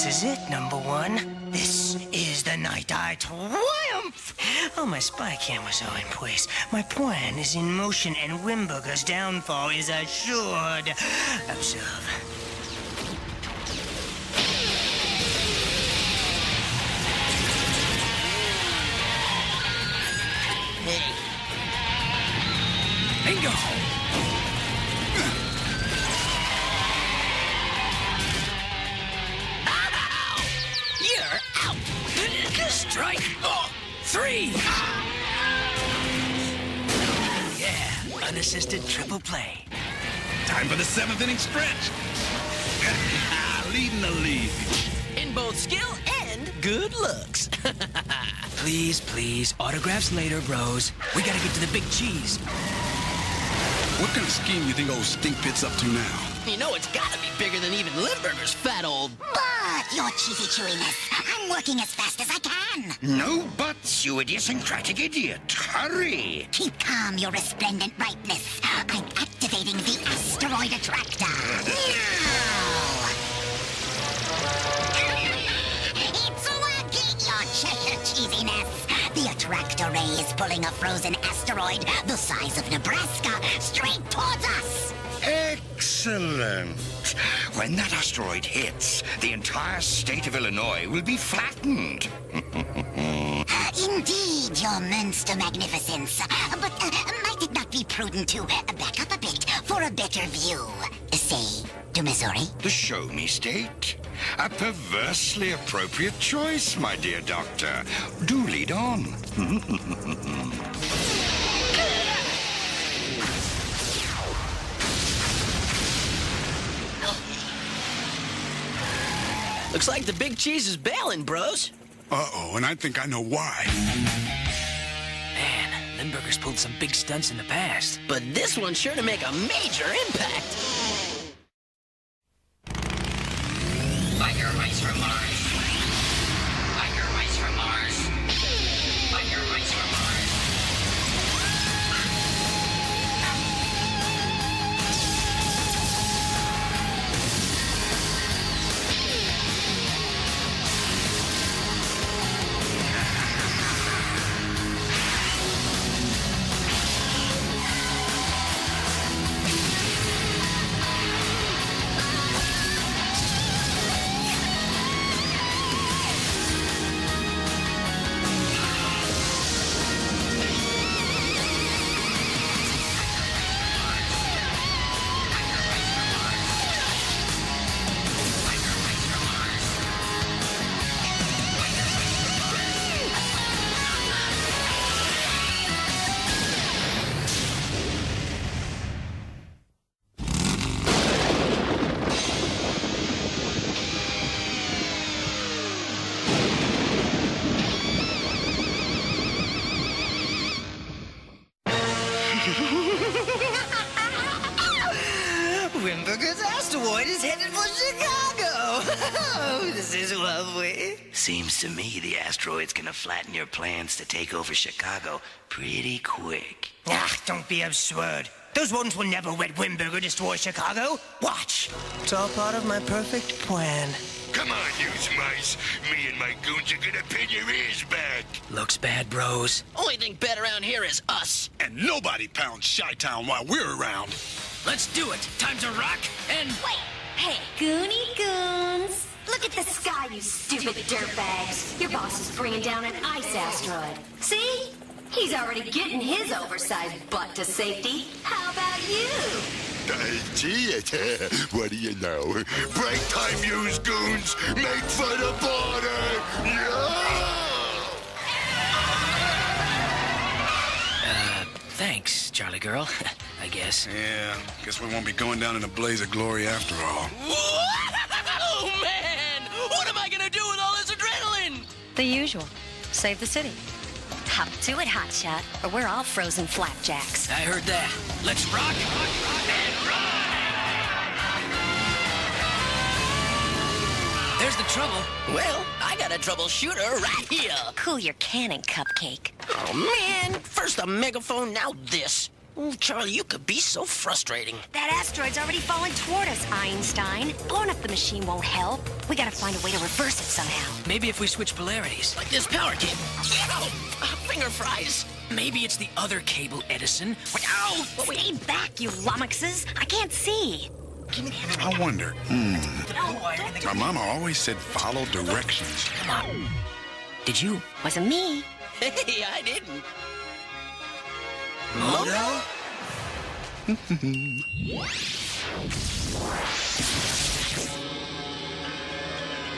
This is it, number one. This is the night I triumph. Oh, my spy cameras are in place. My plan is in motion, and Wimberger's downfall is assured. Observe. Bingo! You're out! Strike 3! Yeah, unassisted triple play. Time for the 7th inning stretch. Leading the league. In both skill and good looks. Please, please, autographs later, bros. We gotta get to the big cheese. What kind of scheme you think old Stink Pit's up to now? You know it's gotta be bigger than even Limburger's fat old... But, your cheesy chewiness, I'm working as fast as I can. No buts, you idiosyncratic idiot. Hurry! Keep calm, your resplendent ripeness. I'm activating the asteroid attractor. Now! It's working, your Cheshire cheesiness. The attractor ray is pulling a frozen asteroid the size of Nebraska straight towards us. Excellent. When that asteroid hits, the entire state of Illinois will be flattened. Indeed, your Munster magnificence. But might it not be prudent to back up a bit for a better view? Say, to Missouri? The show me state. A perversely appropriate choice, my dear doctor. Do lead on. Looks like the big cheese is bailing, bros. Uh-oh, and I think I know why. Man, Limburger's pulled some big stunts in the past. But this one's sure to make a major impact. Biker Rice from Mars. Biker Rice from Mars. Biker Rice from Mars. Wimberger's asteroid is headed for Chicago. Oh, this is lovely. Seems to me the asteroid's gonna flatten your plans to take over Chicago pretty quick. Ah, don't be absurd. Those rodents will never let Wimberger destroy Chicago. Watch. It's all part of my perfect plan. Come on, you mice. Me and my goons are gonna pin your ears back. Looks bad, bros. Only thing bad around here is us. And nobody pounds Chi-Town while we're around. Let's do it. Time to rock and... Wait! Hey, Goonie Goons! Look at the sky, you stupid dirtbags! Your boss is bringing down an ice asteroid. See? He's already getting his oversized butt to safety. How about you? Gee, what do you know? Break time, use goons. Make for the border. Yeah! Thanks, Charlie girl. I guess. Yeah, guess we won't be going down in a blaze of glory after all. Oh, man! What am I gonna do with all this adrenaline? The usual. Save the city. Hop to it, hotshot, or we're all frozen flapjacks. I heard that. Let's rock and run! There's the trouble. Well, I got a troubleshooter right here. Cool your cannon, cupcake. Oh, man. First a megaphone, now this. Oh, Charlie, you could be so frustrating. That asteroid's already falling toward us, Einstein. Blowing up the machine won't help. We gotta find a way to reverse it somehow. Maybe if we switch polarities. Like this power cable. Ow! Finger fries. Maybe it's the other cable, Edison. Ow! Stay back, you lummoxes. I can't see. I wonder. My mama always said follow directions. Come on. Did you? Wasn't me. Hey, I didn't. Moto?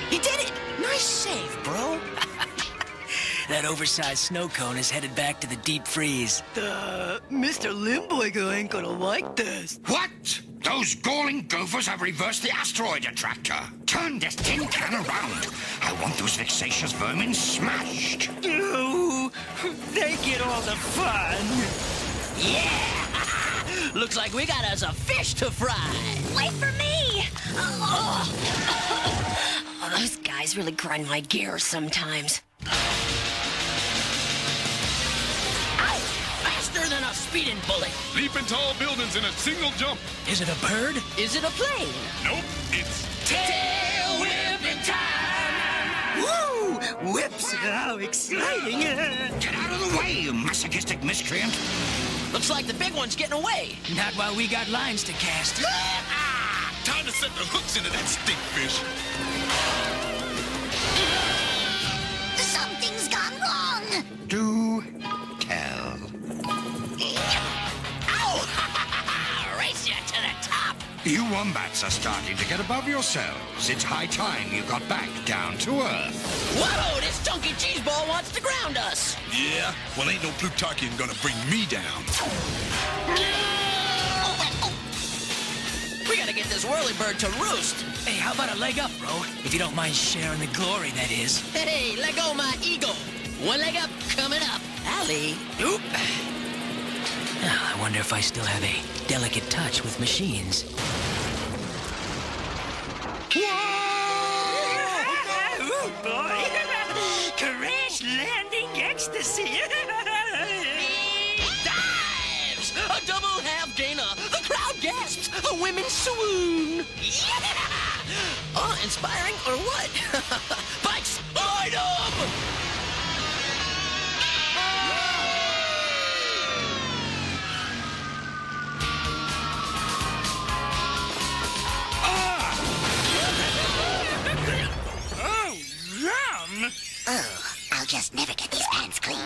He did it! Nice save, bro. That oversized snow cone is headed back to the deep freeze. Mr. Limboigo ain't gonna like this. What? Those galling gophers have reversed the asteroid attractor. Turn this tin can around. I want those vexatious vermin smashed. No, they get all the fun. Yeah! Looks like we got us a fish to fry. Wait for me! Oh, those guys really grind my gears sometimes. Ow! Faster than a speeding bullet. Leaping tall buildings in a single jump. Is it a bird? Is it a plane? Nope, it's Tail whipping time! Woo! Whips, how exciting. Get out of the way, you masochistic miscreant. Looks like the big one's getting away. Not while we got lines to cast. time to set the hooks into that stinkfish. Something's gone wrong. Do tell. Ow! Race you to the top. You wombats are starting to get above yourselves. It's high time you got back down to earth. Whoa, this chunky cheese ball wants to ground us. Yeah? Well, ain't no Plutarchian gonna bring me down. We gotta get this whirly bird to roost. Hey, how about a leg up, bro? If you don't mind sharing the glory, that is. Hey, let go my ego. One leg up, coming up. Alley. Oop. Now, I wonder if I still have a delicate touch with machines. Oh, boy. Crash landing ecstasy. Dives! A double half gainer. The crowd gasps. The women swoon. Yeah! Inspiring or what? Bikes, line up! Oh, I'll just never get these pants clean.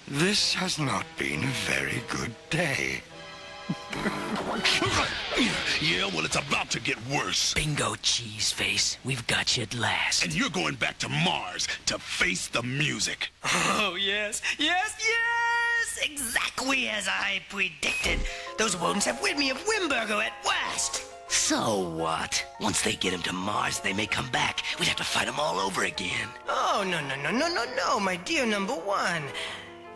This has not been a very good day. Yeah, well, it's about to get worse. Bingo, cheese face. We've got you at last. And you're going back to Mars to face the music. Oh, yes, yes, yes! Exactly as I predicted. Those rodents have rid me of Wimberger at last. So what? Once they get him to Mars, they may come back. We'd have to fight him all over again. Oh, no, my dear number one.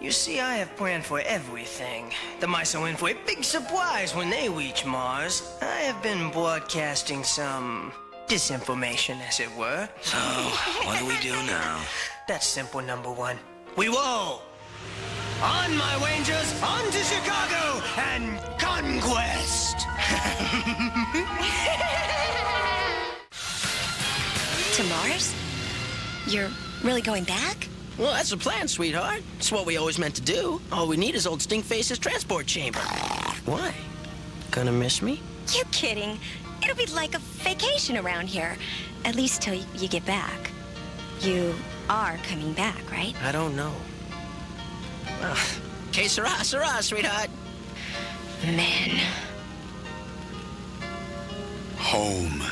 You see, I have planned for everything. The mice are in for a big surprise when they reach Mars. I have been broadcasting some disinformation, as it were. So, what do we do now? That's simple, number one. We roll! On, my Rangers, on to Chicago and conquest! To Mars? You're really going back? Well, that's the plan, sweetheart. It's what we always meant to do. All we need is old Stinkface's transport chamber. Why? Gonna miss me? You kidding? It'll be like a vacation around here. At least till you get back. You are coming back, right? I don't know. Well, que sera, sweetheart. Man. Home.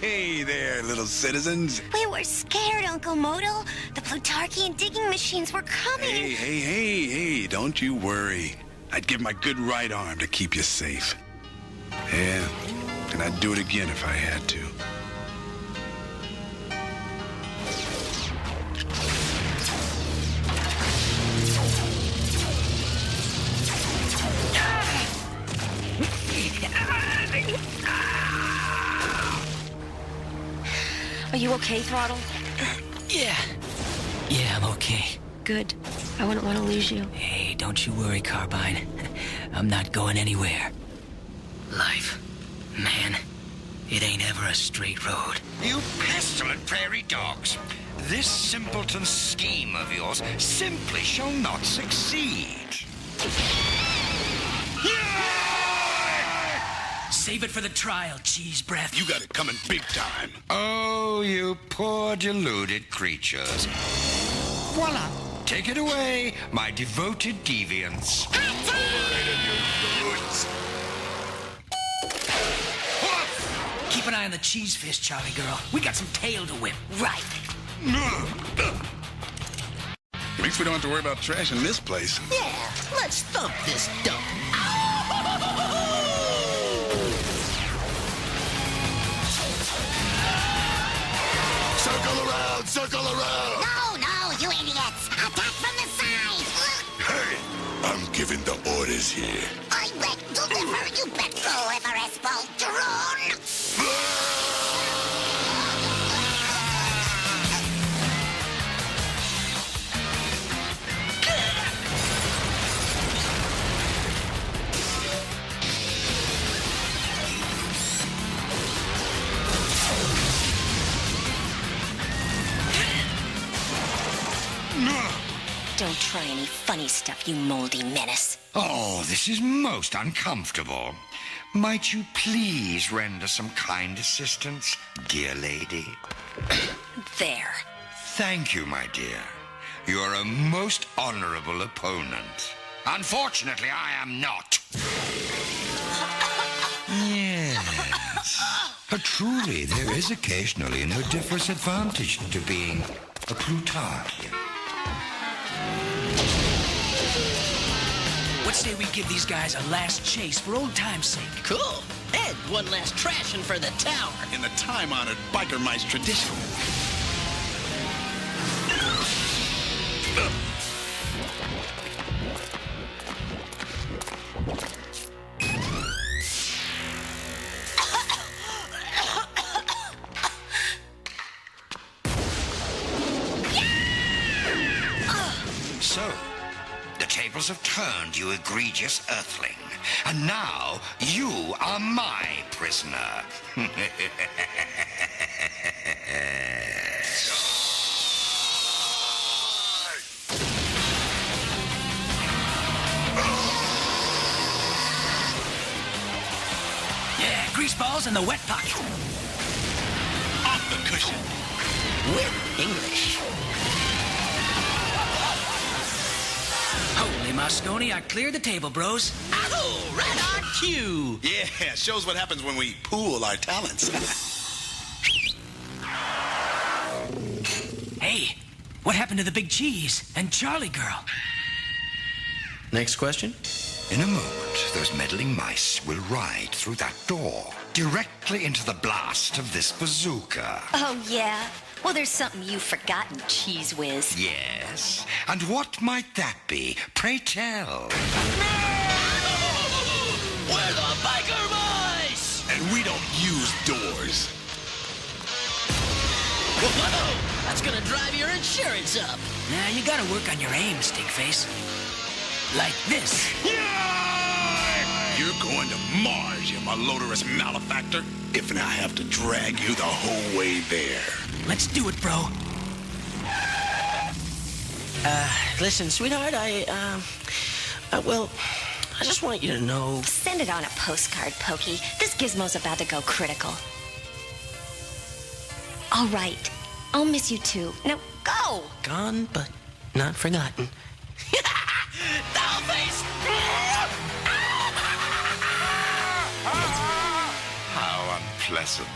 Hey there, little citizens. We were scared, Uncle Moto. The Plutarchian digging machines were coming. Hey, don't you worry. I'd give my good right arm to keep you safe. Yeah, and I'd do it again if I had to. Are you okay, Throttle? Yeah, I'm okay. Good. I wouldn't want to lose you. Hey, don't you worry, Carbine. I'm not going anywhere. Life, man, it ain't ever a straight road. You pestilent prairie dogs. This simpleton scheme of yours simply shall not succeed. Save it for the trial, cheese breath. You got it coming big time. Oh, you poor deluded creatures. Voila! Take it away, my devoted deviants. Keep an eye on the cheese fish, Charlie girl. We got some tail to whip. Right. At least we don't have to worry about trashing this place. Yeah, let's thump this dump. Circle around! No, you idiots! Attack from the side! Hey, I'm giving the orders here. I bet deliver, you bet go, Everest Voltron! Don't try any funny stuff, you moldy menace. Oh, this is most uncomfortable. Might you please render some kind assistance, dear lady? There. Thank you, my dear. You're a most honorable opponent. Unfortunately, I am not. Yes. Truly, there is occasionally no disadvantage to being a Plutarchian. What say we give these guys a last chase for old time's sake? Cool. And one last trashing for the tower. In the time-honored biker mice tradition. So, the tables have turned, you egregious earthling. And now, you are my prisoner. Yeah, greaseballs and the wet pocket. Off the cushion. With English. Holy Moscone, I cleared the table, bros. Oh, right on cue. Yeah, shows what happens when we pool our talents. Hey, what happened to the big cheese and Charlie girl? Next question. In a moment, those meddling mice will ride through that door, directly into the blast of this bazooka. Oh, yeah? Well, there's something you've forgotten, Cheese Whiz. Yes? And what might that be? Pray tell. We're the biker mice! And we don't use doors. Whoa, that's gonna drive your insurance up. Nah, you gotta work on your aim, Stinkface. Like this. You're going to Mars, you malodorous malefactor. If I have to drag you the whole way there. Let's do it, bro. Listen, sweetheart, well, I just want you to know. Send it on a postcard, Pokey. This gizmo's about to go critical. All right. I'll miss you too. Now, go! Gone, but not forgotten. Dollface! How unpleasant.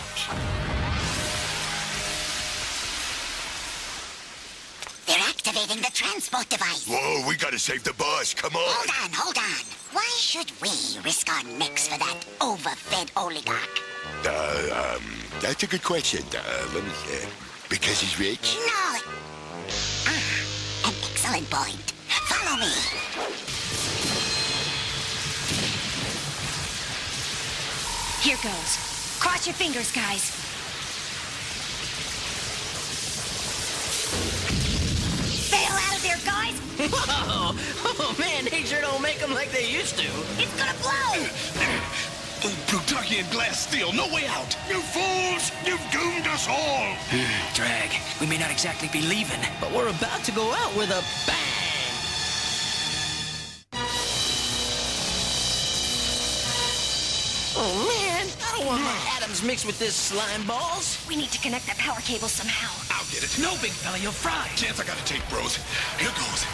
They're activating the transport device. Whoa, we gotta save the boss. Come on. Hold on. Why should we risk our necks for that overfed oligarch? That's a good question. Let me see. Because he's rich? No. An excellent point. Follow me. Here goes. Cross your fingers, guys. Whoa! Oh, man, they sure don't make them like they used to. It's gonna blow! Plutarchian glass steel, no way out! You fools! You've doomed us all! Drag, we may not exactly be leaving. But we're about to go out with a bang. Oh, man, I don't want my atoms mixed with this slime balls. We need to connect that power cable somehow. I'll get it. No, big fella, you'll fry. Chance I gotta take, bros. Here goes.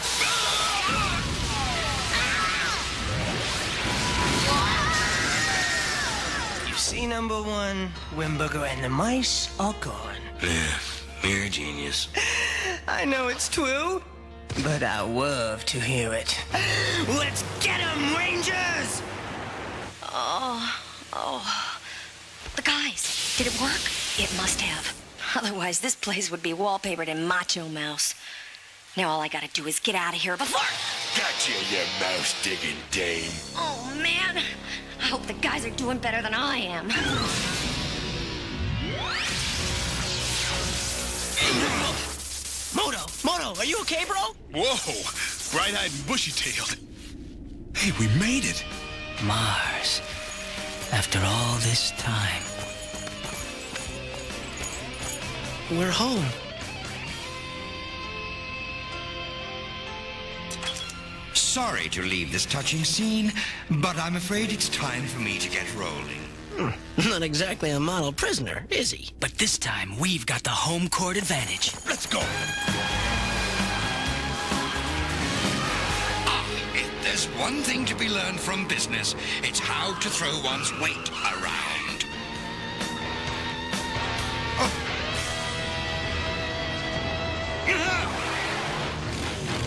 You see, number one, Wimberger and the mice are gone. Yeah, you're a genius. I know it's true, but I love to hear it. Let's get 'em, Rangers! The guys, did it work? It must have. Otherwise, this place would be wallpapered in Macho Mouse. Now all I gotta do is get out of here before... Gotcha, you mouse-digging dame. Oh, man. I hope the guys are doing better than I am. Moto, are you okay, bro? Whoa! Bright-eyed and bushy-tailed. Hey, we made it. Mars. After all this time. We're home. Sorry to leave this touching scene, but I'm afraid it's time for me to get rolling. Not exactly a model prisoner, is he? But this time, we've got the home court advantage. Let's go. If there's one thing to be learned from business, it's how to throw one's weight around.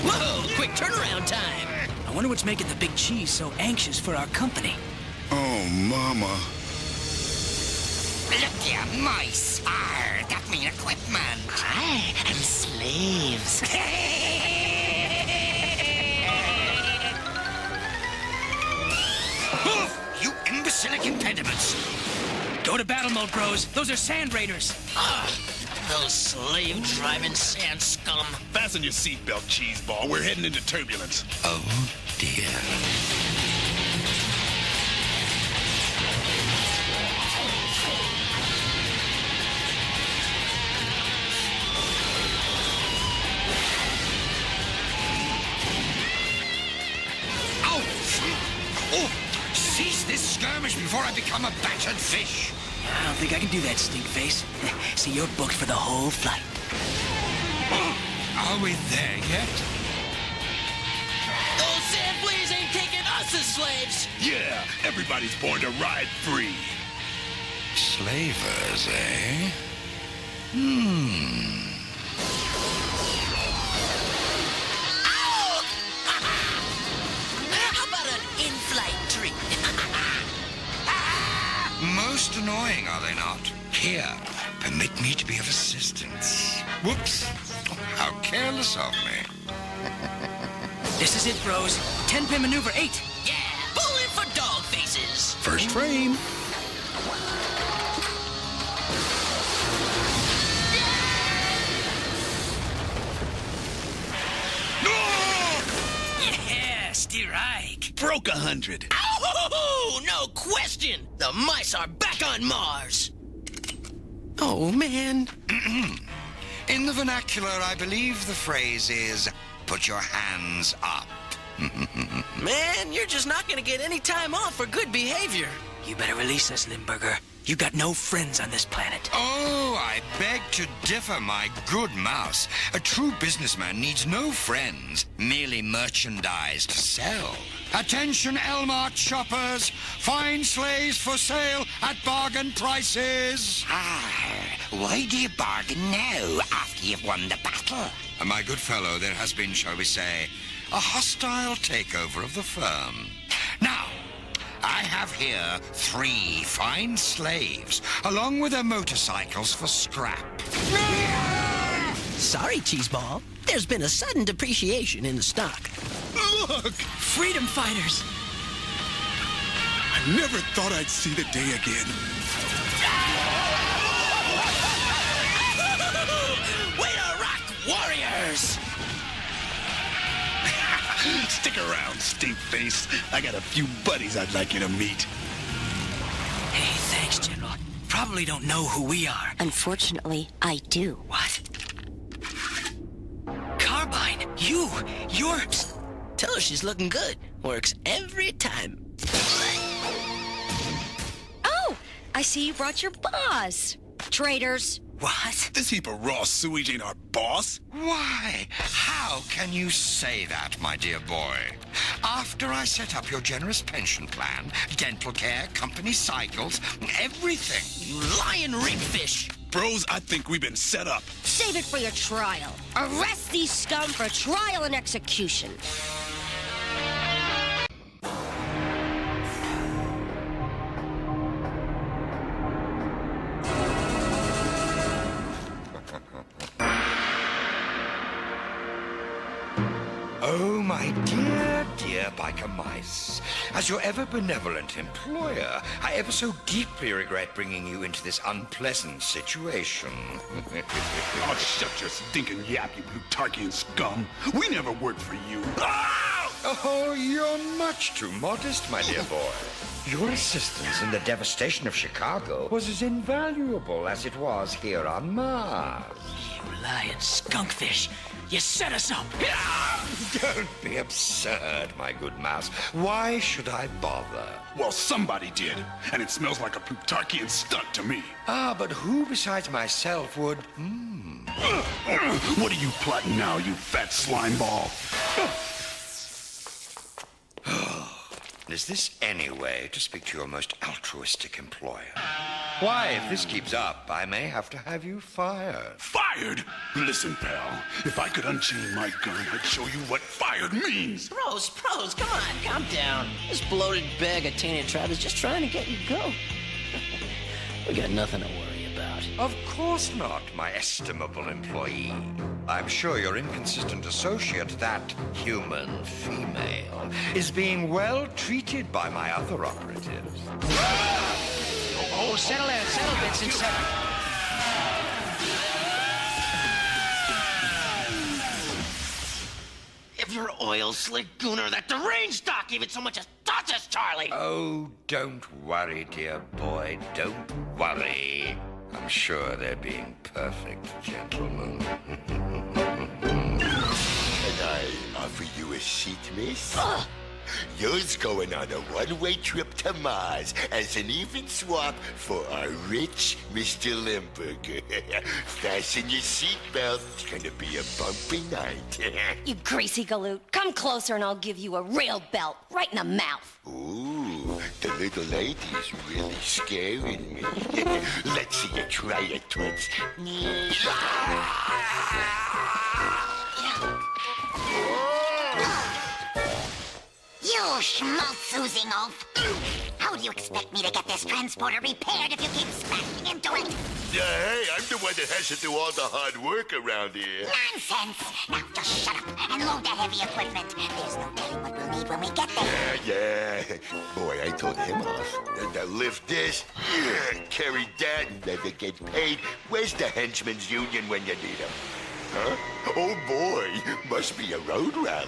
Whoa, quick turnaround time. I wonder what's making the big cheese so anxious for our company. Oh, mama. Look, you mice! Arr, that mean equipment! I am slaves. Oof, you imbecilic impediments! Go to battle mode, bros. Those are sand raiders. Those slave-driving sand scum. Fasten your seatbelt, cheeseball. We're heading into turbulence. Oh, dear. Oh, cease this skirmish before I become a battered fish. I don't think I can do that, stinkface. See, you're booked for the whole flight. Are we there yet? Those sand fleas ain't taking us as slaves. Yeah, everybody's born to ride free. Slavers, eh? How about an in-flight treat? Most annoying, are they not? Here, permit me to be of assistance. Whoops. How careless of me. This is it, bros. 10-pin maneuver 8. Yeah, pull in for dog faces. First frame. Yeah, Steerike. Broke 100. Oh, no question. The mice are back on Mars. Oh, man. In the vernacular, I believe the phrase is, put your hands up. Man, you're just not gonna get any time off for good behavior. You better release us, Limburger. You got no friends on this planet. Oh, I beg to differ, my good mouse. A true businessman needs no friends, merely merchandise to sell. Attention, Elmart shoppers! Fine sleighs for sale at bargain prices! Why do you bargain now, after you've won the battle? My good fellow, there has been, shall we say, a hostile takeover of the firm. Now, I have here 3 fine slaves, along with their motorcycles for scrap. Sorry, Cheeseball. There's been a sudden depreciation in the stock. Look! Freedom fighters! I never thought I'd see the day again. Way to rock, warriors! Stick around, stink face. I got a few buddies I'd like you to meet. Hey, thanks, General. Probably don't know who we are. Unfortunately, I do. What? Carbine, you're... Tell her she's looking good. Works every time. Oh, I see you brought your boss. Traitors. What? This heap of raw sewage ain't our boss. Why? How can you say that, my dear boy? After I set up your generous pension plan, dental care, company cycles, everything. You lying ringfish. Bros, I think we've been set up. Save it for your trial. Arrest these scum for trial and execution. Oh, my dear biker mice. As your ever-benevolent employer, I ever so deeply regret bringing you into this unpleasant situation. Oh, shut your stinking yap, you Plutarchian scum. We never worked for you. Oh, you're much too modest, my dear boy. Your assistance in the devastation of Chicago was as invaluable as it was here on Mars. You lying skunkfish. You set us up. Don't be absurd, my good mouse. Why should I bother? Well, somebody did, and it smells like a Plutarchian stunt to me. Ah, but who besides myself would... What are you plotting now, you fat slime ball? Is this any way to speak to your most altruistic employer? Why, if this keeps up, I may have to have you fired. Fired? Listen, pal, if I could unchain my gun, I'd show you what fired means. Pros, come on, calm down. This bloated bag of tainted trout is just trying to get you going. We got nothing to worry about. Of course not, my estimable employee. I'm sure your inconsistent associate, that human female, is being well treated by my other operatives. Oh, settle down, Vincent, settle. If your oil slick gooner, that deranged doc even so much as touches Charlie. Oh, don't worry, dear boy, don't worry. I'm sure they're being perfect gentlemen. Can I offer you a seat, miss? You're going on a one-way trip to Mars as an even swap for our rich Mr. Limburger. Fasten your seatbelt. It's gonna be a bumpy night. You greasy galoot. Come closer and I'll give you a real belt right in the mouth. Ooh, the little lady's really scaring me. Let's see you try it once. You schmaltz-oozing oaf! How do you expect me to get this transporter repaired if you keep smashing into it? Hey, I'm the one that has to do all the hard work around here. Nonsense! Now just shut up and load the heavy equipment. There's no telling what we'll need when we get there. Yeah. Boy, I told him off. Now lift this, carry that, and never get paid. Where's the henchman's union when you need them? Huh? Oh boy, must be a road rally.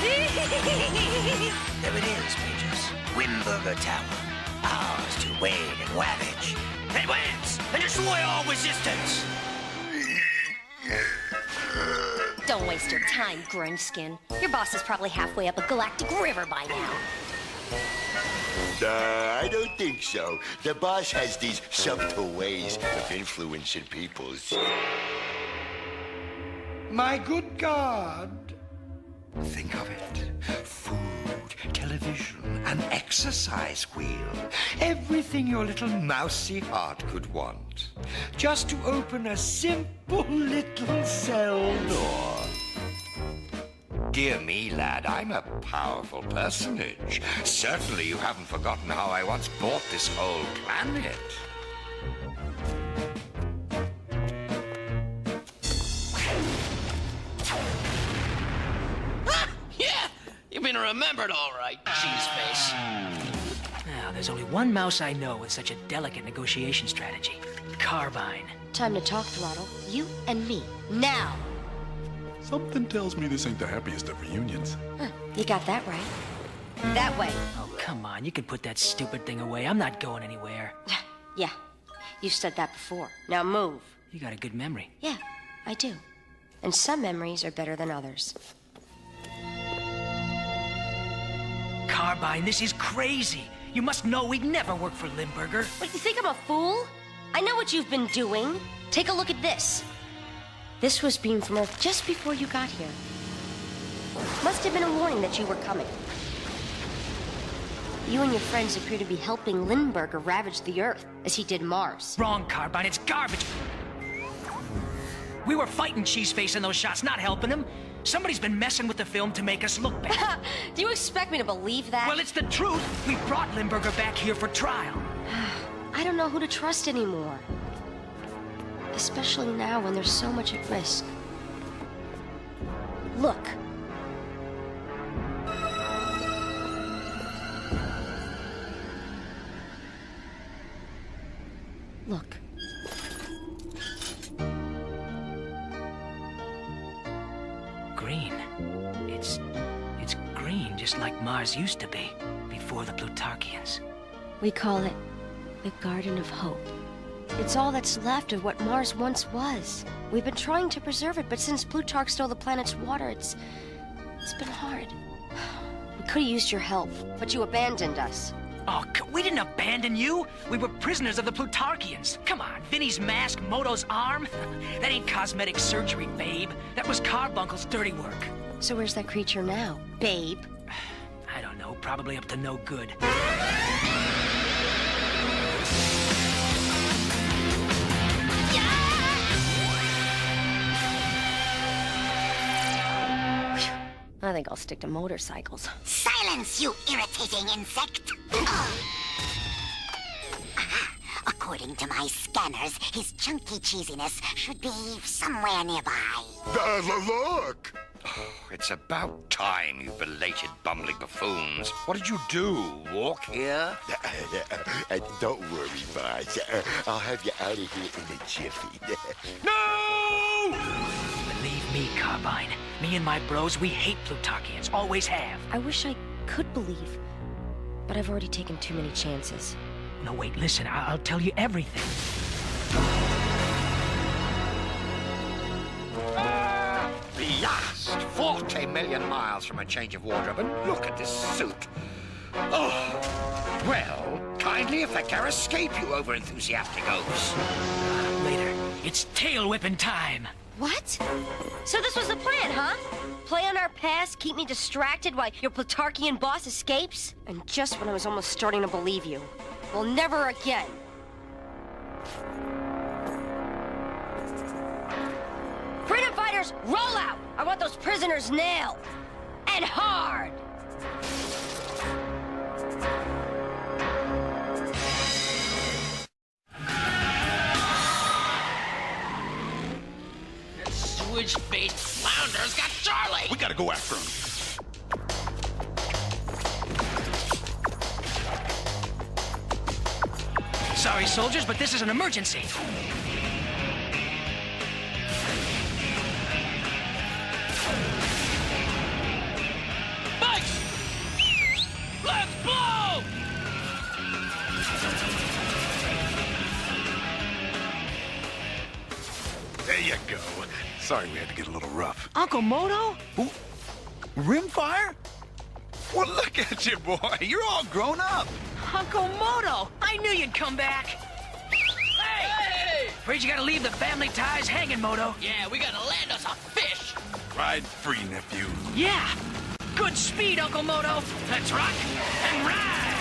There it is, Majors. Wimberger Tower. Ours to wade and ravage. Advance and destroy all resistance! Don't waste your time, Grungeskin. Your boss is probably halfway up a galactic river by now. I don't think so. The boss has these subtle ways of influencing people's... My good God. Think of it. Food, television, an exercise wheel. Everything your little mousy heart could want. Just to open a simple little cell door. Dear me, lad, I'm a powerful personage. Certainly you haven't forgotten how I once bought this whole planet. Yeah, you've been remembered all right, cheese face. Now, there's only one mouse I know with such a delicate negotiation strategy. Carbine. Time to talk, Throttle. You and me. Now. Something tells me this ain't the happiest of reunions. You got that right. That way. Oh, come on. You can put that stupid thing away. I'm not going anywhere. Yeah, you've said that before. Now move. You got a good memory. Yeah, I do. And some memories are better than others. Carbine, this is crazy. You must know we'd never work for Limburger. What, you think I'm a fool? I know what you've been doing. Take a look at this. This was beamed from Earth just before you got here. Must have been a warning that you were coming. You and your friends appear to be helping Limburger ravage the Earth, as he did Mars. Wrong, Carbine. It's garbage. We were fighting Cheeseface in those shots, not helping him. Somebody's been messing with the film to make us look bad. Do you expect me to believe that? Well, it's the truth. We brought Limburger back here for trial. I don't know who to trust anymore. Especially now when there's so much at risk. Look. Look. Green. It's green, just like Mars used to be, before the Plutarchians. We call it the Garden of Hope. It's all that's left of what Mars once was. We've been trying to preserve it, but since Plutarch stole the planet's water, it's been hard. We could have used your help, but you abandoned us. Oh, we didn't abandon you. We were prisoners of the Plutarchians. Come on, Vinny's mask, Moto's arm. That ain't cosmetic surgery, babe. That was Carbuncle's dirty work. So where's that creature now, babe? I don't know, probably up to no good. I think I'll stick to motorcycles. Silence, you irritating insect! According to my scanners, his chunky cheesiness should be somewhere nearby. Look! Oh, it's about time, you belated bumbling buffoons. What did you do? Walk here? Don't worry, boss. I'll have you out of here in a jiffy. No! Believe me, Carbine. Me and my bros, we hate Plutarchians. Always have. I wish I could believe, but I've already taken too many chances. No, wait, listen. I'll tell you everything. Blast! 40 million miles from a change of wardrobe, and look at this suit. Oh, well, kindly effect our escape, you over-enthusiastic oafs. Later. It's tail whipping time. What? So this was the plan, huh? Play on our past, keep me distracted while your Plutarchian boss escapes? And just when I was almost starting to believe you. Well, never again. Freedom fighters, roll out! I want those prisoners nailed. And hard! Switch-faced flounders got Charlie! We gotta go after him. Sorry, soldiers, but this is an emergency. Bikes! Let's blow! There you go. Sorry we had to get a little rough. Uncle Moto? Rimfire? Well, look at you, boy. You're all grown up. Uncle Moto! I knew you'd come back. Hey! Afraid you gotta leave the family ties hanging, Moto. Yeah, we gotta land us a fish! Ride free, nephew. Yeah! Good speed, Uncle Moto. Let's rock and ride!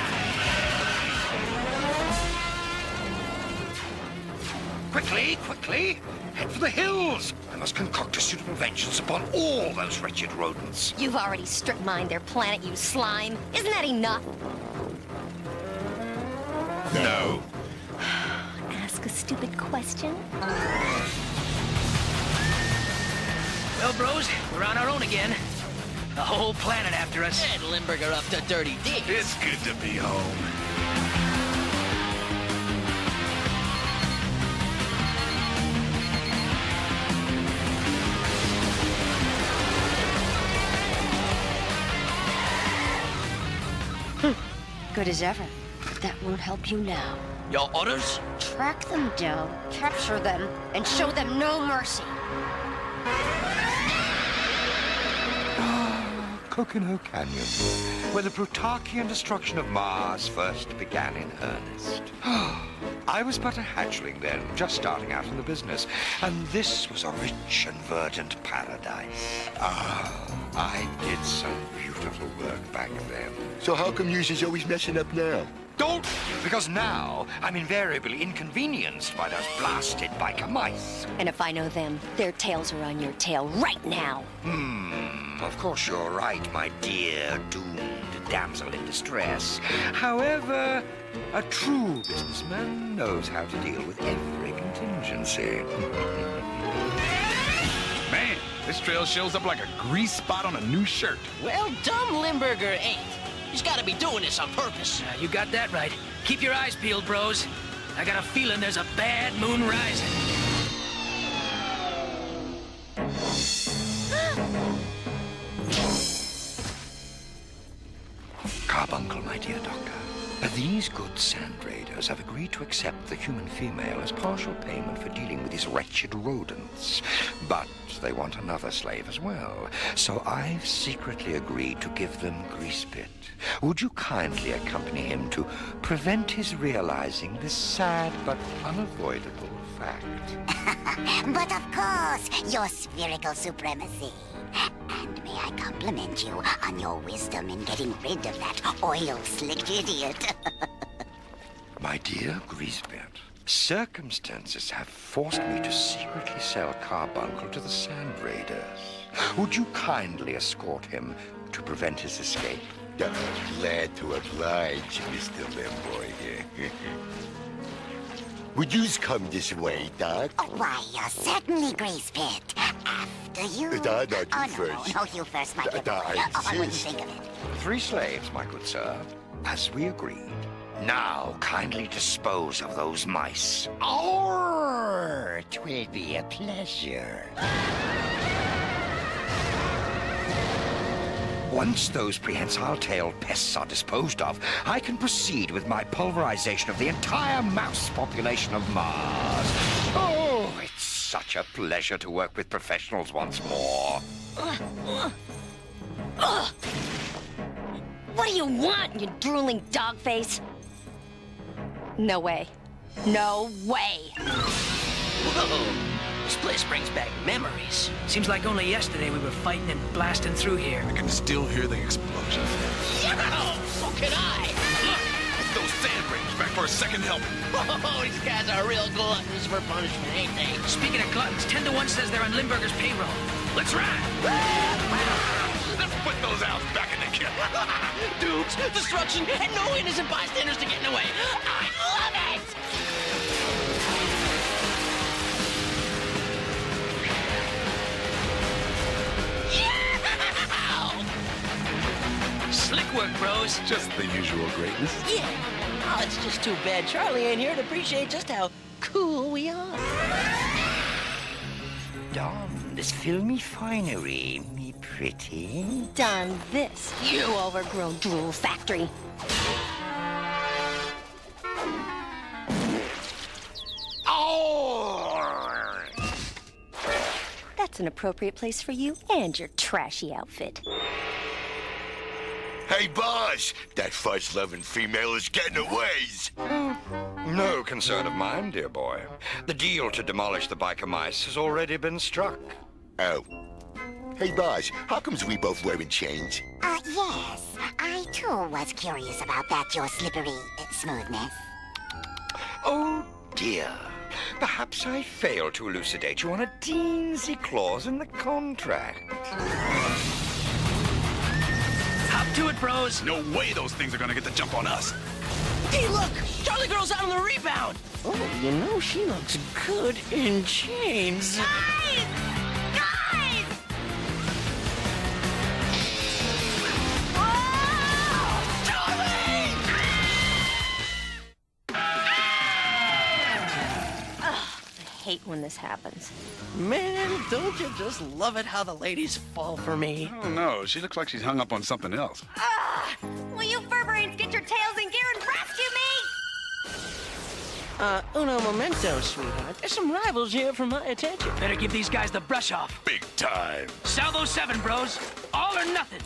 Quickly, quickly! Head for the hills! I must concoct a suit of vengeance upon all those wretched rodents. You've already strip mined their planet, you slime. Isn't that enough? No. Ask a stupid question? Well, bros, we're on our own again. The whole planet after us. And Limburger up to dirty deeds. It's good to be home. Good as ever. That won't help you now. Your orders? Track them down, capture them, and show them no mercy. Coconut Canyon, where the Plutarchian destruction of Mars first began in earnest. I was but a hatchling then, just starting out in the business, and this was a rich and verdant paradise. I did some beautiful work back then. So how come yours is always messing up now? Don't! Because now I'm invariably inconvenienced by those blasted biker mice. And if I know them, their tails are on your tail right now. Of course you're right, my dear doomed damsel in distress. However, a true businessman knows how to deal with every contingency. Man, this trail shows up like a grease spot on a new shirt. Well, dumb Limburger ain't. He's got to be doing this on purpose. You got that right. Keep your eyes peeled, bros. I got a feeling there's a bad moon rising. Carbuncle, my dear doctor. These good sand raiders have agreed to accept the human female as partial payment for dealing with these wretched rodents. But they want another slave as well. So I've secretly agreed to give them Greasepit. Would you kindly accompany him to prevent his realizing this sad but unavoidable fact? But of course, your spherical supremacy. And may I compliment you on your wisdom in getting rid of that oil-slicked idiot. My dear Greasepit, circumstances have forced me to secretly sell Carbuncle to the Sand Raiders. Would you kindly escort him to prevent his escape? Glad to oblige, Mr. Limboy. Would you come this way, Doc? Oh, why, certainly, Greasepit. After you. Not you first. No, you first, my dear boy. I wouldn't think of it. 3 slaves, my good sir, as we agreed. Now, kindly dispose of those mice. Oh, 'twill be a pleasure. Once those prehensile-tailed pests are disposed of, I can proceed with my pulverization of the entire mouse population of Mars. Oh, it's such a pleasure to work with professionals once more. What do you want, you drooling dog face? No way. No way. Whoa. This place brings back memories. Seems like only yesterday we were fighting and blasting through here. I can still hear the explosion. Yeah, so can I. Let's those sand raiders back for a second helping. Oh, these guys are real gluttons for punishment, ain't they? Speaking of gluttons, 10 to 1 says they're on Limburger's payroll. Let's ride! Let's put those owls back in the kit. Dudes, destruction, and no innocent bystanders to get in the way. I love it! Slick work, bros. Just the usual greatness. Yeah. Oh, it's just too bad Charlie ain't here to appreciate just how cool we are. Don this filmy finery, me pretty. Done this, you overgrown drool factory. Oh! That's an appropriate place for you and your trashy outfit. Hey, boss! That fuzz-loving female is getting a ways. No concern of mine, dear boy. The deal to demolish the biker mice has already been struck. Oh. Hey, boss, how comes we both wearing chains? Yes. I, too, was curious about that, your slippery smoothness. Oh, dear. Perhaps I failed to elucidate you on a teensy clause in the contract. Hop to it, bros. No way those things are gonna get the jump on us. Hey, look! Charlie Girl's out on the rebound! Oh, you know, she looks good in chains. Guys! Guys! Oh! Charlie! I hate when this happens. Man, don't you just love it how the ladies fall for me? Oh, no, she looks like she's hung up on something else. Will you Ferber Plutarians, get your tails in gear and rescue me! Uno momento, sweetheart. There's some rivals here for my attention. Better give these guys the brush off. Big time. Salvo 7, bros. All or nothing.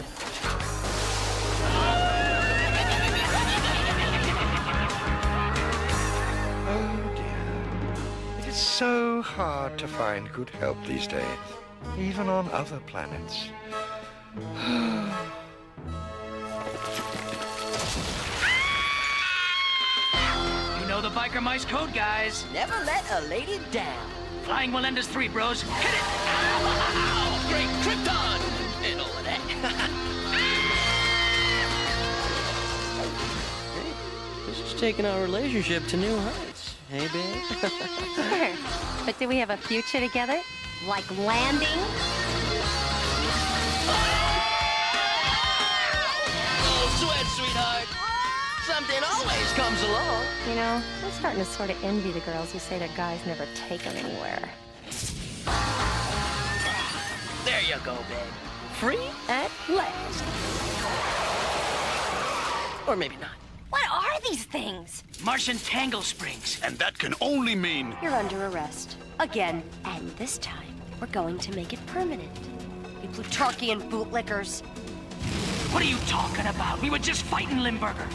Oh dear. It is so hard to find good help these days, even on other planets. You know the Biker Mice code, guys. Never let a lady down. Flying Melendez 3, bros. Hit it! Ow! Great Krypton! And all of that. Hey, this is taking our relationship to new heights. Hey, babe? Sure. But do we have a future together? Like landing? Oh, sweat, sweetheart. Something always comes along. You know, I'm starting to sort of envy the girls who say their guys never take them anywhere. There you go, babe. Free at last. Or maybe not. What are these things? Martian Tangle Springs. And that can only mean... You're under arrest. Again. And this time, we're going to make it permanent. You Plutarchian bootlickers. What are you talking about? We were just fighting Limburger.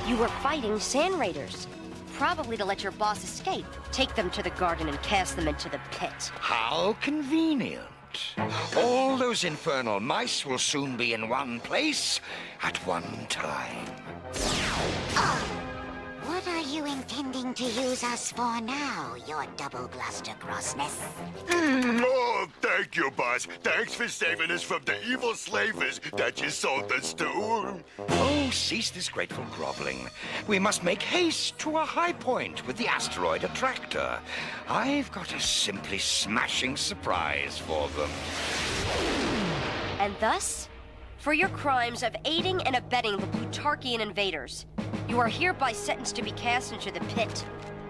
You were fighting Sand Raiders. Probably to let your boss escape. Take them to the garden and cast them into the pit. How convenient. All those infernal mice will soon be in one place at one time. What are you intending to use us for now, your double bluster grossness? Oh, thank you, boss. Thanks for saving us from the evil slavers that you sold us to. Oh, cease this grateful groveling. We must make haste to a high point with the asteroid attractor. I've got a simply smashing surprise for them. And thus, for your crimes of aiding and abetting the Plutarchian invaders, you are hereby sentenced to be cast into the pit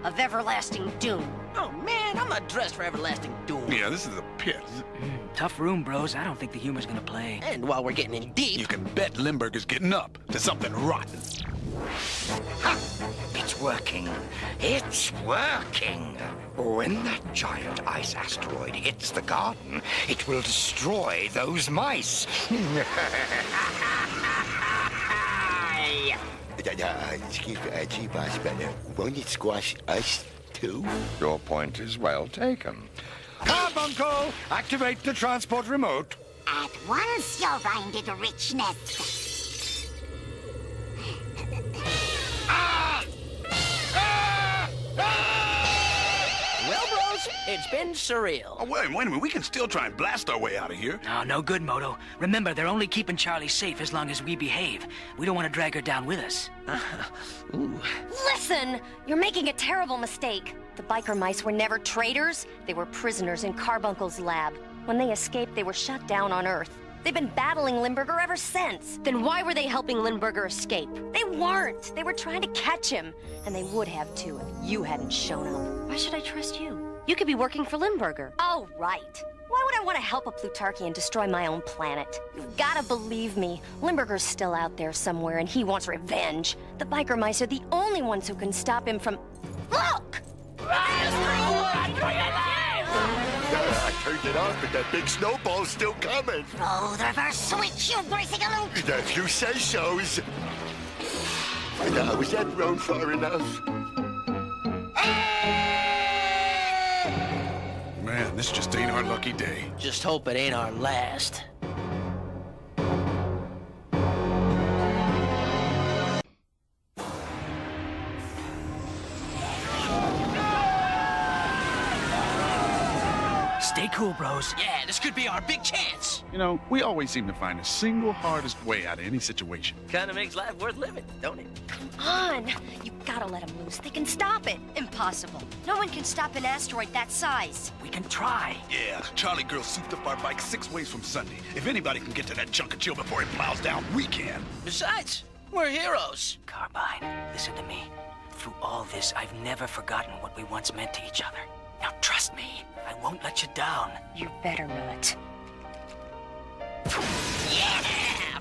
of everlasting doom. Oh, man, I'm not dressed for everlasting doom. Yeah, this is a pit. Tough room, bros. I don't think the humor's gonna play. And while we're getting in deep... You can bet Limburger's getting up to something rotten. Ha! It's working. It's working. When that giant ice asteroid hits the garden, it will destroy those mice. Gee, boss, but won't it squash us, too? Your point is well taken. Carbuncle, activate the transport remote. At once, your rounded richness. Well, bros, it's been surreal. Oh, wait a minute. We can still try and blast our way out of here. No, no good, Moto. Remember, they're only keeping Charlie safe as long as we behave. We don't want to drag her down with us. Ooh. Listen! You're making a terrible mistake. The Biker Mice were never traitors. They were prisoners in Carbuncle's lab. When they escaped, they were shut down on Earth. They've been battling Limburger ever since. Then why were they helping Limburger escape? They weren't. They were trying to catch him. And they would have too if you hadn't shown up. Why should I trust you? You could be working for Limburger. Oh, right. Why would I want to help a Plutarchian destroy my own planet? You've gotta believe me. Limburger's still out there somewhere and he wants revenge. The Biker Mice are the only ones who can stop him from... Look! I turned it off, but that big snowball's still coming. Roll the reverse switch, you greasy galoot! If you say so's. Now, was that thrown far enough? Man, this just ain't our lucky day. Just hope it ain't our last. Stay cool, bros. Yeah, this could be our big chance. You know, we always seem to find the single hardest way out of any situation. Kinda makes life worth living, don't it? Come on! You gotta let them loose. They can stop it. Impossible. No one can stop an asteroid that size. We can try. Yeah, Charlie Girl souped up our bike 6 ways from Sunday. If anybody can get to that chunk of chill before it plows down, we can. Besides, we're heroes. Carbine, listen to me. Through all this, I've never forgotten what we once meant to each other. Now trust me, I won't let you down. You better not. Yeah!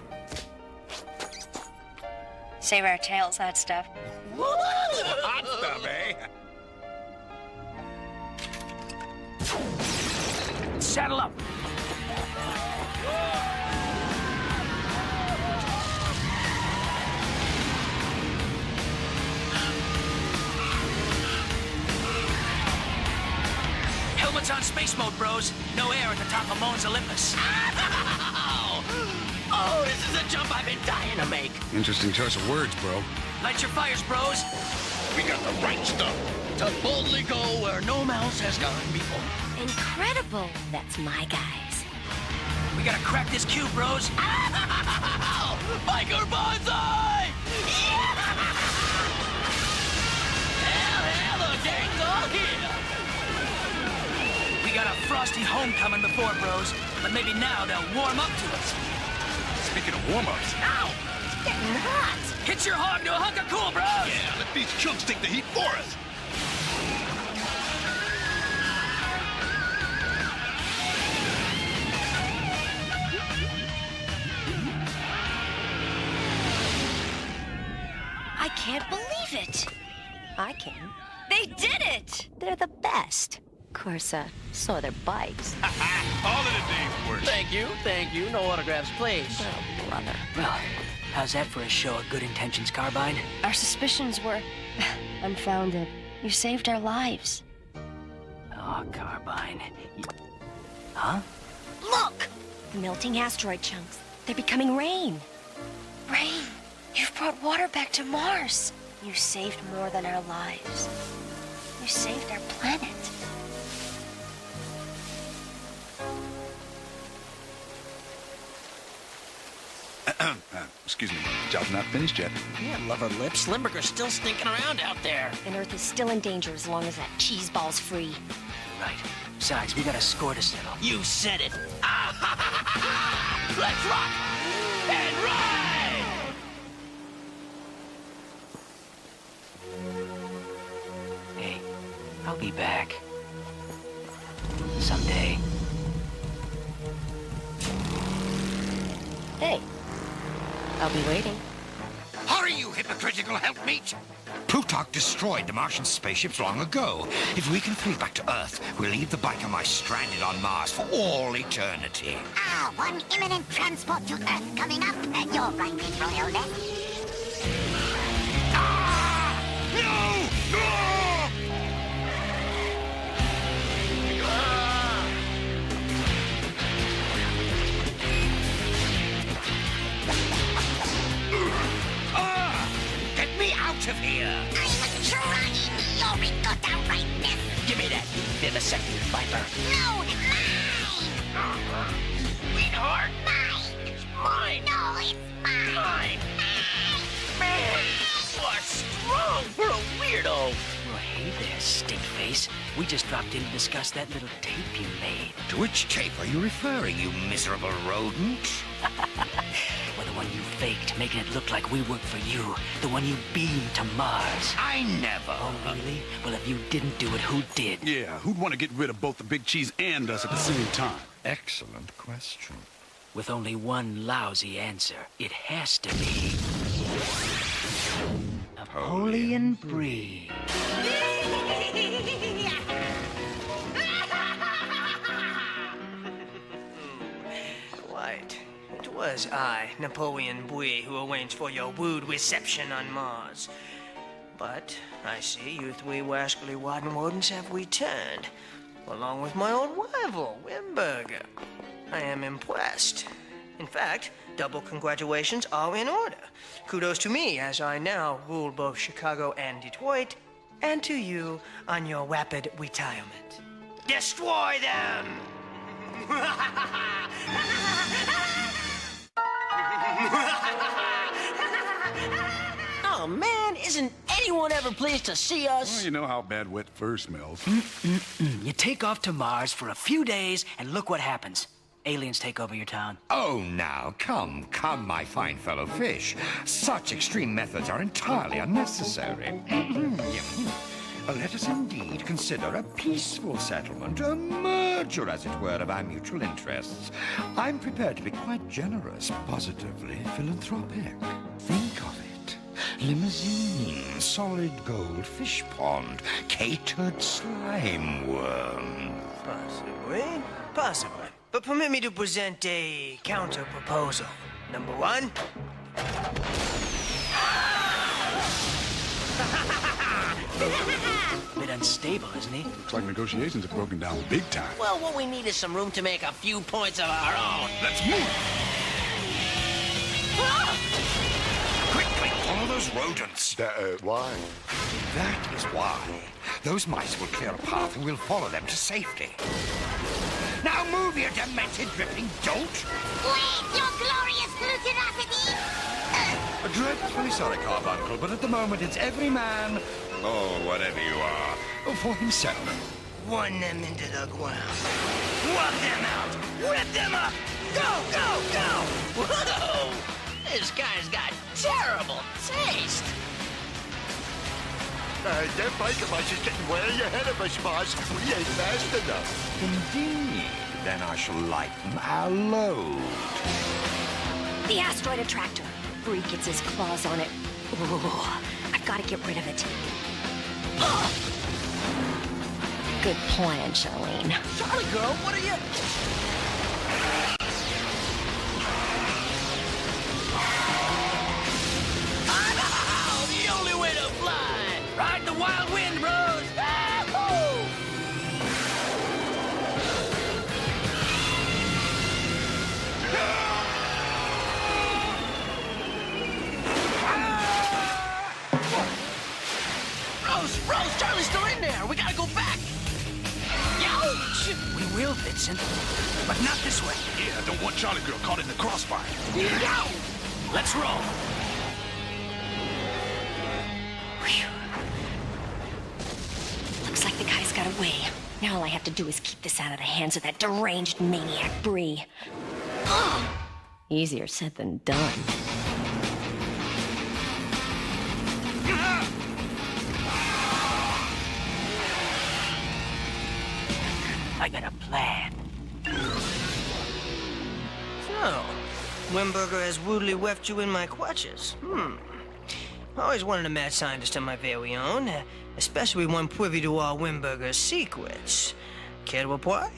Save our tails, hot stuff. Hot stuff, eh? Saddle up. Helmets on space mode, bros. No air at the top of Mons Olympus. Oh, this is a jump I've been dying to make. Interesting choice of words, bro. Light your fires, bros. We got the right stuff. To boldly go where no mouse has gone before. Incredible. That's my guys. We gotta crack this cube, bros. Biker Banzai! Hell, the gang's all here. We got a frosty homecoming before, bros. But maybe now they'll warm up to us. Speaking of warm-ups. Ow! It's getting hot. Hit your hog to a hunk of cool, bros. Yeah, let these chunks take the heat for us. I can't believe it. I can. They did it! They're the best. Of course, so are their bikes. All of the days work. Thank you. No autographs, please. Oh, brother. Well, how's that for a show of good intentions, Carbine? Our suspicions were unfounded. You saved our lives. Oh, Carbine. Huh? Look! Melting asteroid chunks. They're becoming rain. Rain, you've brought water back to Mars. You saved more than our lives. You saved our planet. Excuse me, job's not finished yet. Yeah, lover lips. Limburger's still stinking around out there. And Earth is still in danger as long as that cheese ball's free. Right. Besides, we got a score to settle. You said it. Let's rock and ride! Hey, I'll be back. Someday. Hey, I'll be waiting. Hurry, you hypocritical helpmeet! Plutarch destroyed the Martian spaceships long ago. If we can flee back to Earth, we'll leave the biker mice stranded on Mars for all eternity. One imminent transport to Earth coming up. You're right, Royal Left. No! Get me out of here! I'm trying. You're in good outrightness. Give me that, you vivisecting viper. No, mine. Sweetheart! Mine. Mine! No, it's mine. Mine! Man, you are strong for a weirdo! Well, hey there, stinkface. We just dropped in to discuss that little tape you made. To which tape are you referring, you miserable rodent? Well, the one you faked, making it look like we work for you. The one you beamed to Mars. I never. Oh, really? Well, if you didn't do it, who did? Yeah, who'd want to get rid of both the big cheese and us at the same time? Excellent question. With only one lousy answer. It has to be... Napoleon Bree. Right. It was I, Napoleon Bouy, who arranged for your wooed reception on Mars. But I see you three rascally Wadden Wodens have returned, along with my old rival, Wimberger. I am impressed. In fact, double congratulations are in order. Kudos to me, as I now rule both Chicago and Detroit, and to you on your rapid retirement. Destroy them! Oh, man, isn't anyone ever pleased to see us? Well, you know how bad wet fur smells. You take off to Mars for a few days, and look what happens. Aliens take over your town. Oh, now, come, my fine fellow fish. Such extreme methods are entirely unnecessary. Let us indeed consider a peaceful settlement, a merger, as it were, of our mutual interests. I'm prepared to be quite generous, positively philanthropic. Think of it. limousine, solid gold fish pond, catered slime worm. Possibly. But permit me to present a counter-proposal. Number one. Bit unstable, isn't he? Looks like negotiations have broken down big time. Well, what we need is some room to make a few points of our own. Let's move! Quickly, follow those rodents. Why? That is why. Those mice will clear a path and we'll follow them to safety. Now move, you demented, dripping dolt! Wait, your glorious glutinosity! Dreadfully sorry, Carbuncle, but at the moment it's every man, or whatever you are, for himself. Run them into the ground. Walk them out. Rip them up. Go, go, go! Whoa! This guy's got terrible taste. That biker mice is getting way ahead of us, boss. We ain't fast enough. Indeed. Then I shall lighten our load. The asteroid attractor. Bree gets his claws on it. Ooh, I've got to get rid of it. Ugh. Good plan, Charlene. Charlie girl, what are you... Oh, the only way to fly! Ride the wild wind, bros! Yahoo! Rose, Charlie's still in there. We gotta go back. Ouch! We will, Vincent, but not this way. Yeah, I don't want Charlie Girl caught in the crossfire. Let's roll. Looks like the guy's got away. Now all I have to do is keep this out of the hands of that deranged maniac, Bree. Easier said than done. I got a plan. So, Wimberger has rudely left you in my clutches. I always wanted a mad scientist of my very own, especially one privy to all Wimberger's secrets. Care to apply?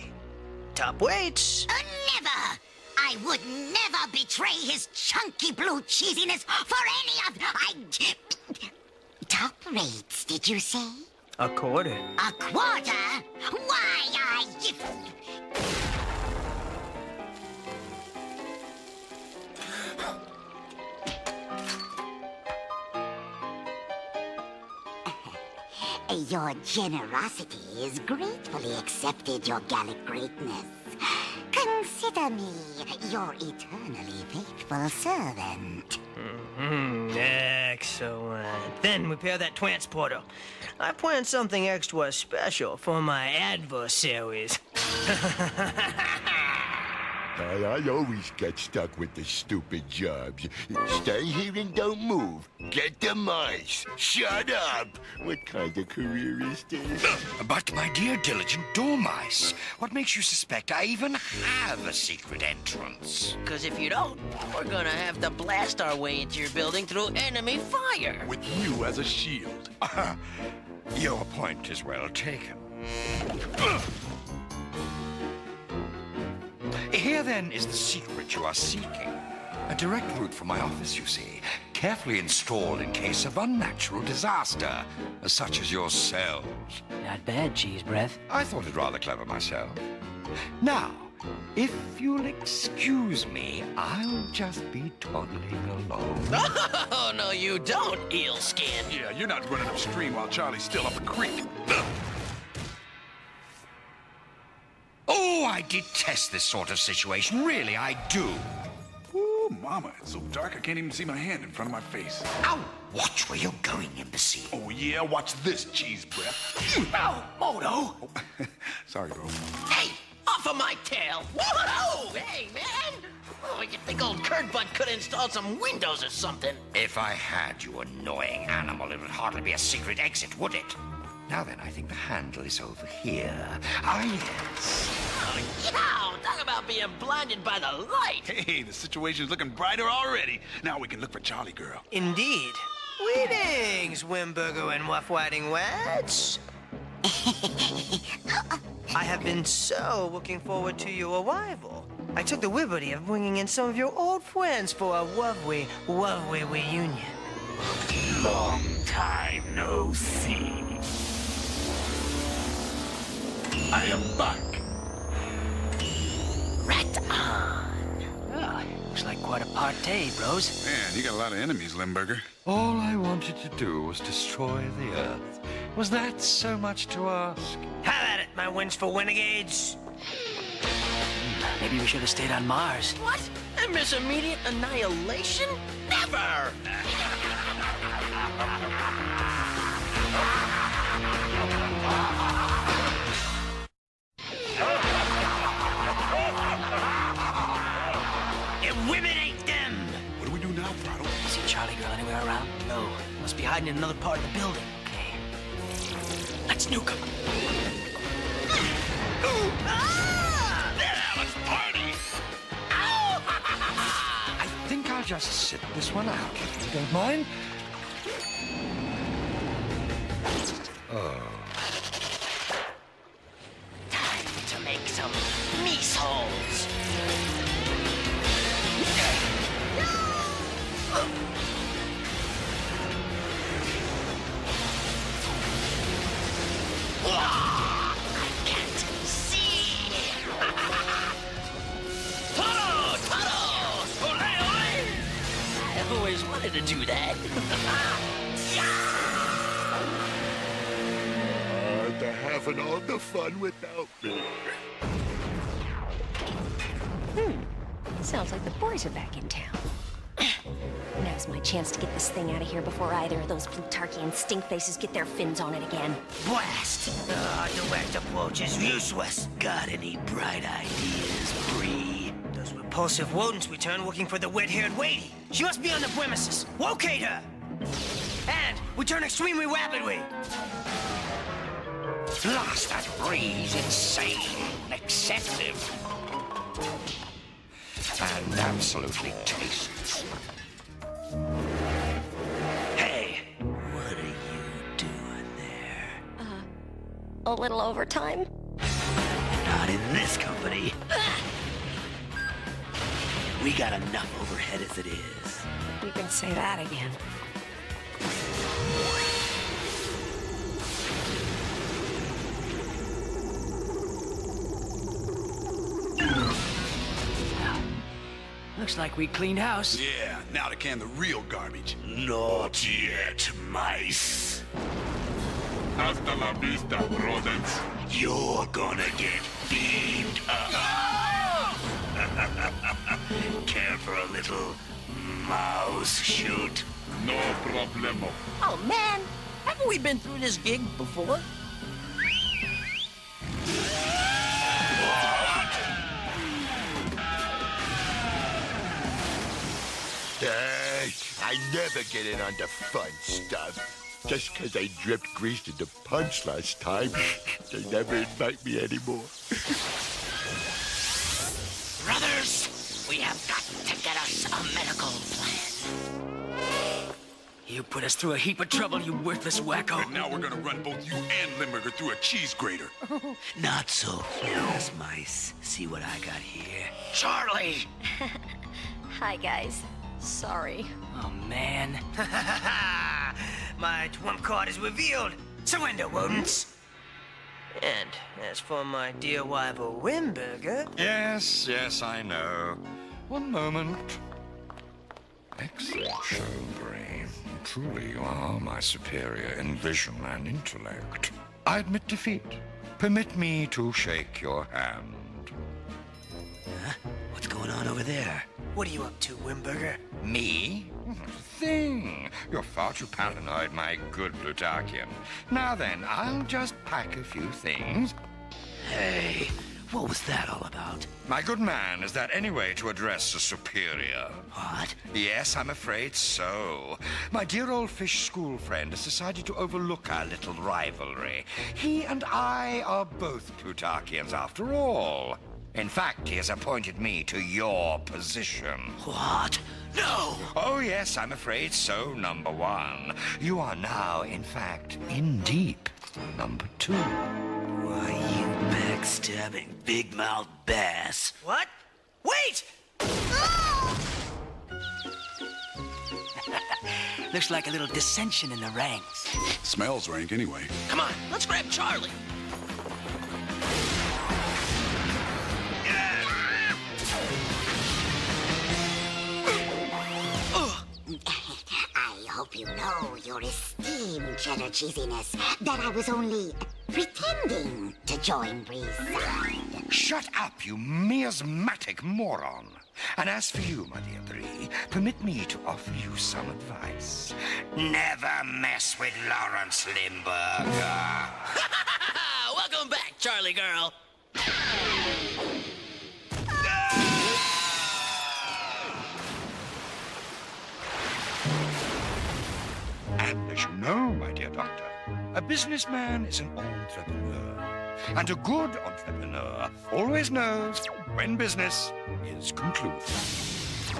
Top weights. Never! I would never betray his chunky blue cheesiness for any of... Top rates, did you say? A quarter. A quarter? Why, Your generosity is gratefully accepted, your Gallic greatness. Consider me your eternally faithful servant. Excellent. Then repair that transporter. I planned something extra special for my adversaries. I always get stuck with the stupid jobs. Stay here and don't move. Get the mice. Shut up. What kind of career is this? But, my dear diligent dormice, what makes you suspect I even have a secret entrance? Because if you don't, we're gonna have to blast our way into your building through enemy fire. With you as a shield. Your point is well taken. Here, then, is the secret you are seeking. A direct route from my office, you see, carefully installed in case of unnatural disaster, such as yourselves. Not bad, cheese breath. I thought it rather clever myself. Now, if you'll excuse me, I'll just be toddling along. Oh, no, you don't, eel skin. Yeah, you're not running upstream while Charlie's still up a creek. Oh, I detest this sort of situation. Really, I do. Ooh, Mama, it's so dark I can't even see my hand in front of my face. Ow! Watch where you're going, imbecile. Oh, yeah? Watch this, cheese breath. Ow, Moto! Oh, sorry, bro. Hey, off of my tail! Whoa! Hey, man! Oh, you think old Kurt Butt could install some windows or something? If I had, you annoying animal, it would hardly be a secret exit, would it? Now then, I think the handle is over here. Ah, yes. Oh, yow! Talk about being blinded by the light! Hey, the situation's looking brighter already. Now we can look for Charlie Girl. Indeed. Greetings, Wimburger and Wuff Whiting Wets. I have been so looking forward to your arrival. I took the liberty of bringing in some of your old friends for a lovely reunion. Long time no see. I am back. Right on. Oh, looks like quite a party, bros. Man, you got a lot of enemies, Limburger. All I wanted to do was destroy the Earth. Was that so much to ask? Have at it, my wins for renegades. Maybe we should have stayed on Mars. What? And miss immediate annihilation? Never! Eliminate them! What do we do now, Throttle? See Charlie Girl anywhere around? No, must be hiding in another part of the building. Okay. Let's nuke him. Let's party. I think I'll just sit this one out, if you don't mind. Time to make some measles. I can't see. Toto! Toto! Ole, ole! I always wanted to do that. They're having all the fun without me. Sounds like the boys are back in town. Now's my chance to get this thing out of here before either of those Plutarchian stink faces get their fins on it again. Blast! Our direct approach is useless. Got any bright ideas, Bree? Those repulsive rodents return looking for the red-haired lady. She must be on the premises. Locate her! And return extremely rapidly. Blast that breeze, insane, excessive, and absolutely tasteless. Hey, what are you doing there? A little overtime? Not in this company. We got enough overhead as it is. You can say that again. Looks like we cleaned house. Yeah, now to can the real garbage. Not yet, mice. Hasta la vista, rodents. You're gonna get beamed up. Care for a little mouse shoot? No problemo. Oh, man. Haven't we been through this gig before? I never get in on the fun stuff. Just 'cause I dripped grease in the punch last time, they never invite me anymore. Brothers, we have got to get us a medical plan. You put us through a heap of trouble, you worthless wacko. And now we're gonna run both you and Limburger through a cheese grater. Not so fast, mice. See what I got here. Charlie! Hi, guys. Sorry. Oh, man. My trump card is revealed. Surrender, rodents. And as for my dear rival Wimburger... Yes, yes, I know. One moment. Excellent show, Bree. Truly, you are my superior in vision and intellect. I admit defeat. Permit me to shake your hand. Huh? What's going on over there? What are you up to, Wimburger? Me? Thing. You're far too paranoid, my good Plutarchian. Now then, I'll just pack a few things. Hey, what was that all about? My good man, is that any way to address a superior? What? Yes, I'm afraid so. My dear old fish school friend has decided to overlook our little rivalry. He and I are both Plutarchians after all. In fact, he has appointed me to your position. What? No! Oh, yes. Yes, I'm afraid so, number one. You are now, in fact, in deep, number two. Why, you backstabbing big-mouth bass. What? Wait! Looks like a little dissension in the ranks. Smells rank anyway. Come on, let's grab Charlie. I hope you know, your esteemed cheddar cheesiness, that I was only pretending to join Bree's side. Shut up, you miasmatic moron. And as for you, my dear Bree, permit me to offer you some advice. Never mess with Lawrence Limburger. Welcome back, Charlie girl. And as you know, my dear doctor, a businessman is an entrepreneur. And a good entrepreneur always knows when business is concluded.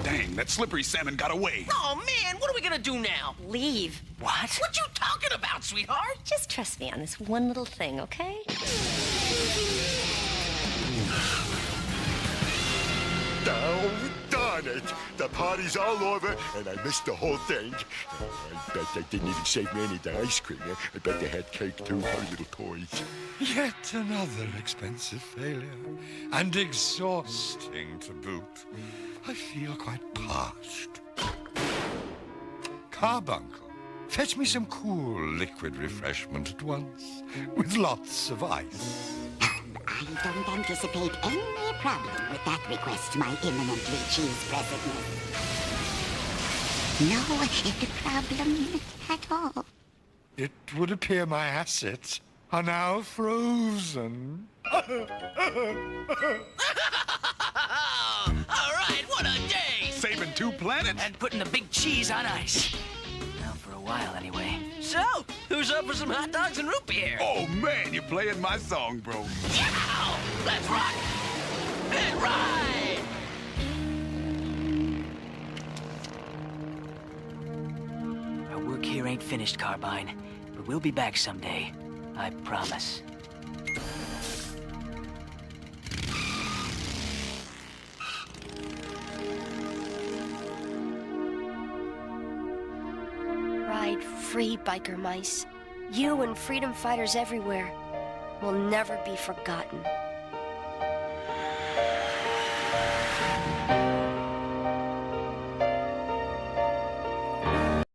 Dang, that slippery salmon got away. Oh, man, what are we gonna do now? Leave. What? What you talking about, sweetheart? Just trust me on this one little thing, okay? Oh, darn it. The party's all over, and I missed the whole thing. I bet they didn't even save me any of the ice cream. I bet they had cake, too. Our little toys. Yet another expensive failure, and exhausting to boot. I feel quite parched. Carbuncle, fetch me some cool liquid refreshment at once, with lots of ice. I don't anticipate any problem with that request, my imminently cheese president. No problem at all. It would appear my assets are now frozen. All right, what a day! Saving 2 planets? And putting the big cheese on ice. Well, for a while, anyway. So, who's up for some hot dogs and root beer? Oh, man, you're playing my song, bro. Yeah! Let's rock! And ride! Our work here ain't finished, Carbine. But we'll be back someday. I promise. Ride free, biker mice. You and freedom fighters everywhere will never be forgotten.